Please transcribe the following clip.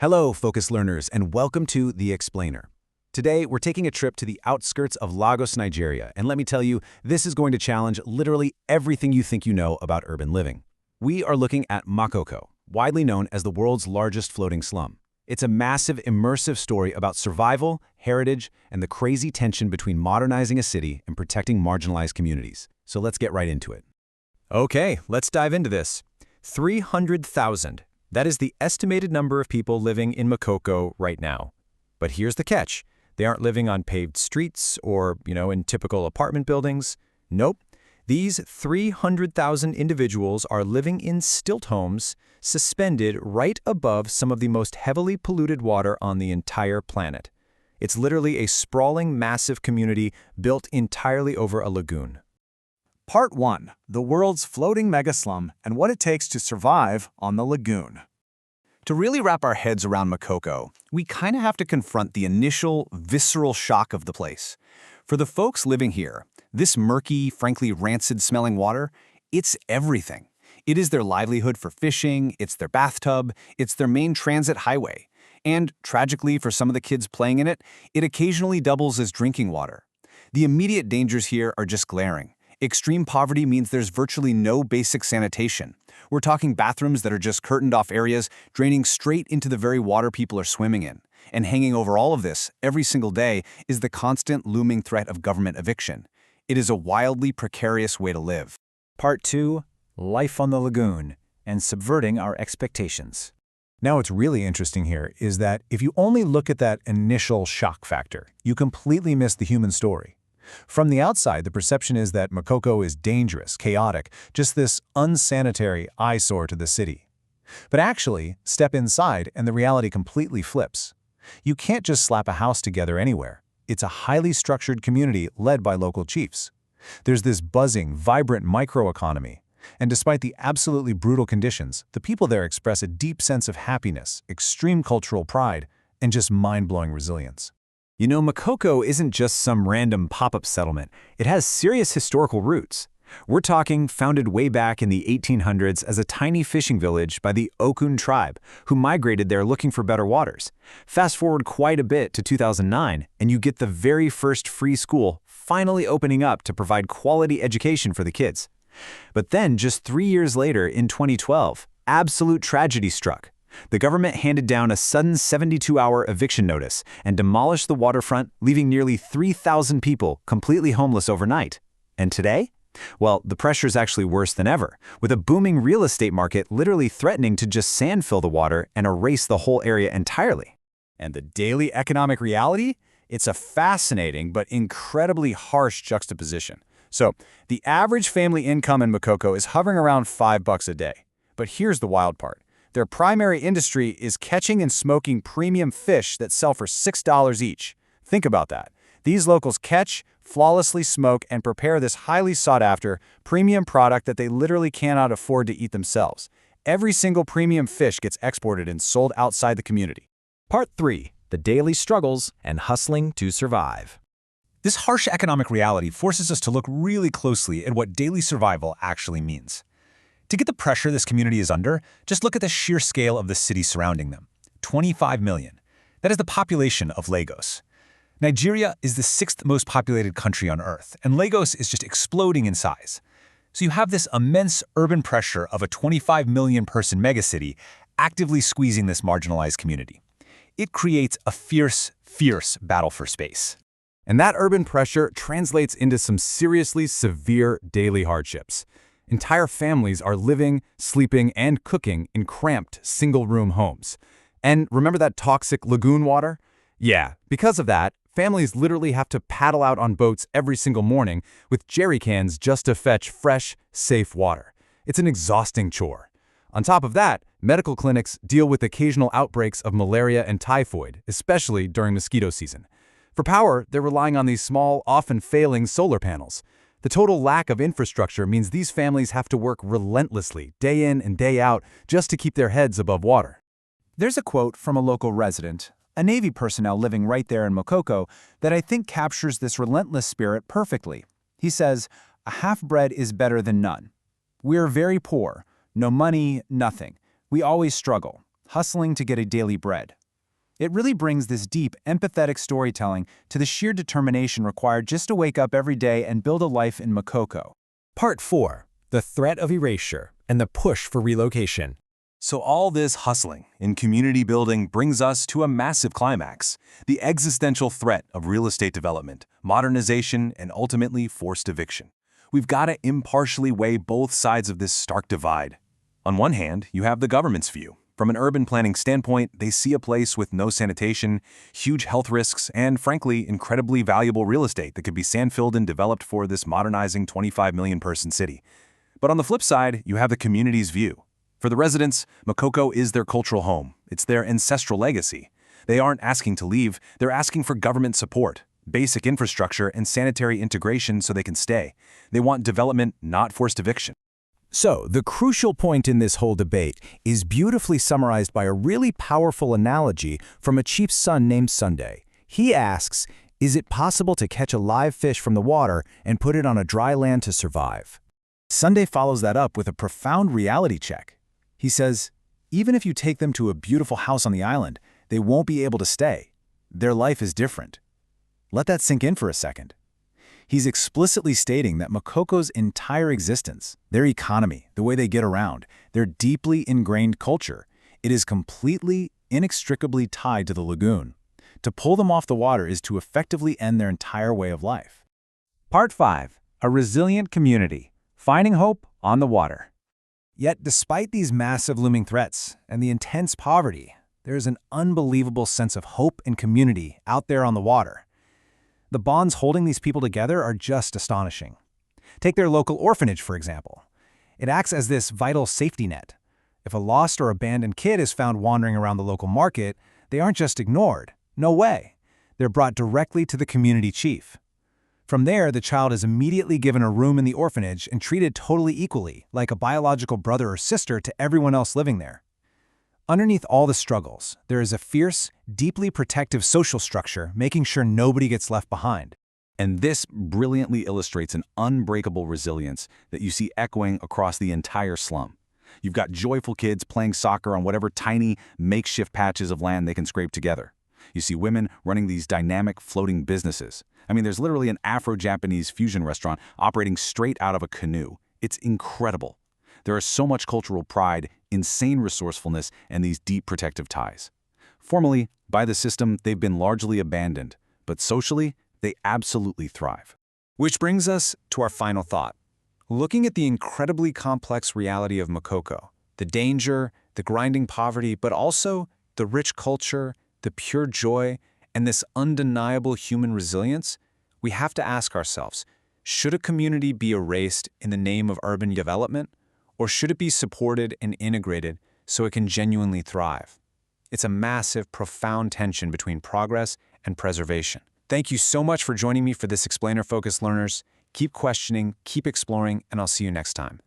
Hello, Focus Learners, and welcome to The Explainer. Today, we're taking a trip to the outskirts of Lagos, Nigeria, and let me tell you, this is going to challenge literally everything you think you know about urban living. We are looking at Makoko, widely known as the world's largest floating slum. It's a massive, immersive story about survival, heritage, and the crazy tension between modernizing a city and protecting marginalized communities. So let's get right into it. Okay, let's dive into this. 300,000. That is the estimated number of people living in Makoko right now. But here's the catch. They aren't living on paved streets or, in typical apartment buildings. Nope. These 300,000 individuals are living in stilt homes suspended right above some of the most heavily polluted water on the entire planet. It's literally a sprawling, massive community built entirely over a lagoon. Part 1. The world's floating mega-slum and what it takes to survive on the lagoon. To really wrap our heads around Makoko, we kind of have to confront the initial, visceral shock of the place. For the folks living here, this murky, frankly rancid-smelling water, it's everything. It is their livelihood for fishing, it's their bathtub, it's their main transit highway. And, tragically for some of the kids playing in it, it occasionally doubles as drinking water. The immediate dangers here are just glaring. Extreme poverty means there's virtually no basic sanitation. We're talking bathrooms that are just curtained-off areas draining straight into the very water people are swimming in. And hanging over all of this, every single day, is the constant looming threat of government eviction. It is a wildly precarious way to live. Part 2. Life on the lagoon and subverting our expectations. Now, what's really interesting here is that if you only look at that initial shock factor, you completely miss the human story. From the outside, the perception is that Makoko is dangerous, chaotic, just this unsanitary eyesore to the city. But actually, step inside and the reality completely flips. You can't just slap a house together anywhere. It's a highly structured community led by local chiefs. There's this buzzing, vibrant microeconomy. And despite the absolutely brutal conditions, the people there express a deep sense of happiness, extreme cultural pride, and just mind-blowing resilience. Makoko isn't just some random pop-up settlement. It has serious historical roots. We're talking founded way back in the 1800s as a tiny fishing village by the Okun tribe, who migrated there looking for better waters. Fast forward quite a bit to 2009, and you get the very first free school finally opening up to provide quality education for the kids. But then, just 3 years later, in 2012, absolute tragedy struck. The government handed down a sudden 72-hour eviction notice and demolished the waterfront, leaving nearly 3,000 people completely homeless overnight. And today? Well, the pressure's actually worse than ever, with a booming real estate market literally threatening to just sand fill the water and erase the whole area entirely. And the daily economic reality? It's a fascinating but incredibly harsh juxtaposition. So, the average family income in Makoko is hovering around $5 a day. But here's the wild part. Their primary industry is catching and smoking premium fish that sell for $6 each. Think about that. These locals catch, flawlessly smoke, and prepare this highly sought-after, premium product that they literally cannot afford to eat themselves. Every single premium fish gets exported and sold outside the community. Part 3. The daily struggles and hustling to survive. This harsh economic reality forces us to look really closely at what daily survival actually means. To get the pressure this community is under, just look at the sheer scale of the city surrounding them. 25 million. That is the population of Lagos. Nigeria is the 6th most populated country on Earth, and Lagos is just exploding in size. So you have this immense urban pressure of a 25 million person megacity actively squeezing this marginalized community. It creates a fierce, fierce battle for space. And that urban pressure translates into some seriously severe daily hardships. Entire families are living, sleeping, and cooking in cramped, single-room homes. And remember that toxic lagoon water? Yeah, because of that, families literally have to paddle out on boats every single morning with jerry cans just to fetch fresh, safe water. It's an exhausting chore. On top of that, medical clinics deal with occasional outbreaks of malaria and typhoid, especially during mosquito season. For power, they're relying on these small, often failing solar panels. The total lack of infrastructure means these families have to work relentlessly, day in and day out, just to keep their heads above water. There's a quote from a local resident, a Navy personnel living right there in Makoko, that I think captures this relentless spirit perfectly. He says, "A half-bread is better than none. We're very poor. No money, nothing. We always struggle. hustling to get a daily bread. It really brings this deep, empathetic storytelling to the sheer determination required just to wake up every day and build a life in Makoko. Part 4. The threat of erasure and the push for relocation. So all this hustling in community building brings us to a massive climax, the existential threat of real estate development, modernization, and ultimately forced eviction. We've got to impartially weigh both sides of this stark divide. On one hand, you have the government's view. From an urban planning standpoint, they see a place with no sanitation, huge health risks, and frankly, incredibly valuable real estate that could be sand-filled and developed for this modernizing 25 million person city. But on the flip side, you have the community's view. For the residents, Makoko is their cultural home. It's their ancestral legacy. They aren't asking to leave, they're asking for government support, basic infrastructure, and sanitary integration so they can stay. They want development, not forced eviction. So, the crucial point in this whole debate is beautifully summarized by a really powerful analogy from a chief's son named Sunday. He asks, is it possible to catch a live fish from the water and put it on a dry land to survive? Sunday follows that up with a profound reality check. He says, even if you take them to a beautiful house on the island, they won't be able to stay. Their life is different. Let that sink in for a second. He's explicitly stating that Makoko's entire existence, their economy, the way they get around, their deeply ingrained culture, it is completely, inextricably tied to the lagoon. To pull them off the water is to effectively end their entire way of life. Part 5. A resilient community. Finding hope on the water. Yet, despite these massive looming threats and the intense poverty, there is an unbelievable sense of hope and community out there on the water. The bonds holding these people together are just astonishing. Take their local orphanage, for example. It acts as this vital safety net. If a lost or abandoned kid is found wandering around the local market, they aren't just ignored. No way. They're brought directly to the community chief. From there, the child is immediately given a room in the orphanage and treated totally equally, like a biological brother or sister to everyone else living there. Underneath all the struggles, there is a fierce, deeply protective social structure making sure nobody gets left behind. And this brilliantly illustrates an unbreakable resilience that you see echoing across the entire slum. You've got joyful kids playing soccer on whatever tiny, makeshift patches of land they can scrape together. You see women running these dynamic, floating businesses. I mean, there's literally an Afro-Japanese fusion restaurant operating straight out of a canoe. It's incredible. There is so much cultural pride, insane resourcefulness, and these deep protective ties. Formally, by the system, they've been largely abandoned, but socially, they absolutely thrive. Which brings us to our final thought. Looking at the incredibly complex reality of Makoko, the danger, the grinding poverty, but also the rich culture, the pure joy, and this undeniable human resilience, we have to ask ourselves, should a community be erased in the name of urban development, or should it be supported and integrated so it can genuinely thrive? It's a massive, profound tension between progress and preservation. Thank you so much for joining me for this Explainer Focused Learners. Keep questioning, keep exploring, and I'll see you next time.